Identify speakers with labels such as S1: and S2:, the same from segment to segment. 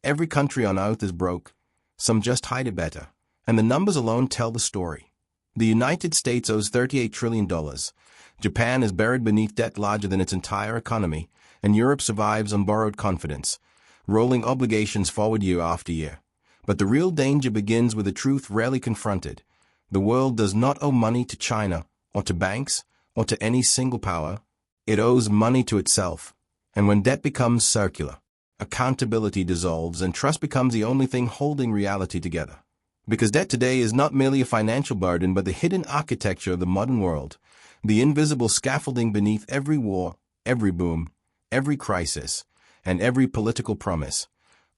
S1: every country on earth is broke. Some just hide it better. And the numbers alone tell the story. The United States owes $38 trillion. Japan is buried beneath debt larger than its entire economy, and Europe survives on borrowed confidence, rolling obligations forward year after year. But the real danger begins with a truth rarely confronted. The world does not owe money to China, or to banks, or to any single power. It owes money to itself. And when debt becomes circular, accountability dissolves and trust becomes the only thing holding reality together. Because debt today is not merely a financial burden but the hidden architecture of the modern world, the invisible scaffolding beneath every war, every boom, every crisis, and every political promise,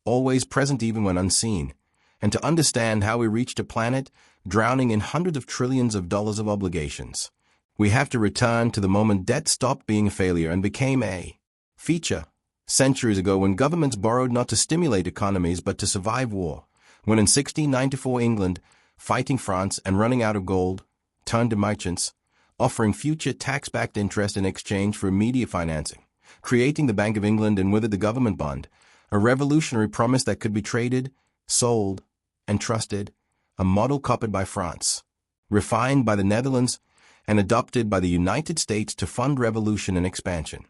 S1: always present even when unseen. And to understand how we reached a planet drowning in hundreds of trillions of dollars of obligations, we have to return to the moment debt stopped being a failure and became a feature. Centuries ago, when governments borrowed not to stimulate economies but to survive war, when in 1694 England, fighting France and running out of gold, turned to merchants, offering future tax-backed interest in exchange for immediate financing, creating the Bank of England and with it the government bond, a revolutionary promise that could be traded, sold, and trusted, a model copied by France, refined by the Netherlands, and adopted by the United States to fund revolution and expansion,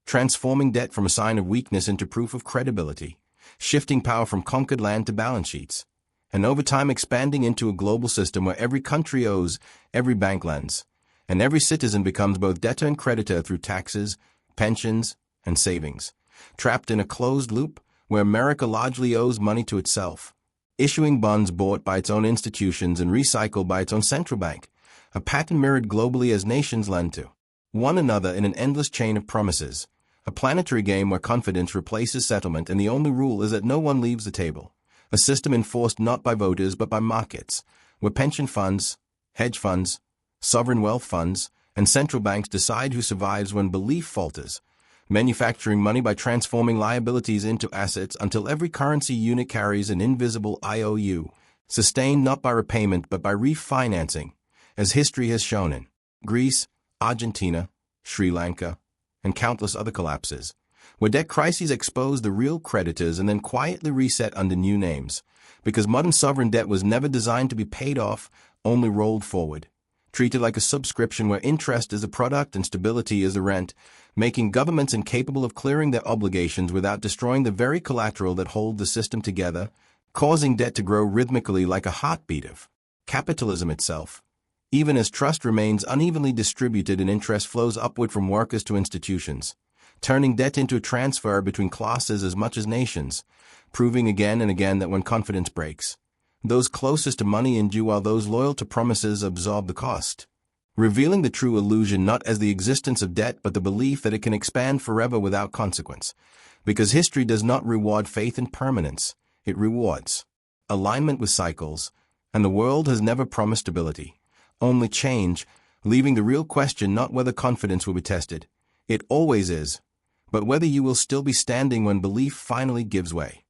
S1: transforming debt from a sign of weakness into proof of credibility, shifting power from conquered land to balance sheets, and over time expanding into a global system where every country owes, every bank lends, and every citizen becomes both debtor and creditor through taxes, pensions, and savings, trapped in a closed loop where America largely owes money to itself, issuing bonds bought by its own institutions and recycled by its own central bank, a pattern mirrored globally as nations lend to one another in an endless chain of promises, a planetary game where confidence replaces settlement and the only rule is that no one leaves the table, a system enforced not by voters but by markets, where pension funds, hedge funds, sovereign wealth funds, and central banks decide who survives when belief falters, manufacturing money by transforming liabilities into assets until every currency unit carries an invisible IOU, sustained not by repayment but by refinancing, as history has shown in Greece, Argentina, Sri Lanka, and countless other collapses, where debt crises expose the real creditors and then quietly reset under new names, because modern sovereign debt was never designed to be paid off, only rolled forward, treated like a subscription where interest is the product and stability is the rent, making governments incapable of clearing their obligations without destroying the very collateral that hold the system together, causing debt to grow rhythmically like a heartbeat of capitalism itself. Even as trust remains unevenly distributed and interest flows upward from workers to institutions, turning debt into a transfer between classes as much as nations, proving again and again that when confidence breaks, those closest to money endure while those loyal to promises absorb the cost, revealing the true illusion not as the existence of debt but the belief that it can expand forever without consequence, because history does not reward faith in permanence, it rewards alignment with cycles, and the world has never promised stability, only change, leaving the real question not whether confidence will be tested, it always is, but whether you will still be standing when belief finally gives way.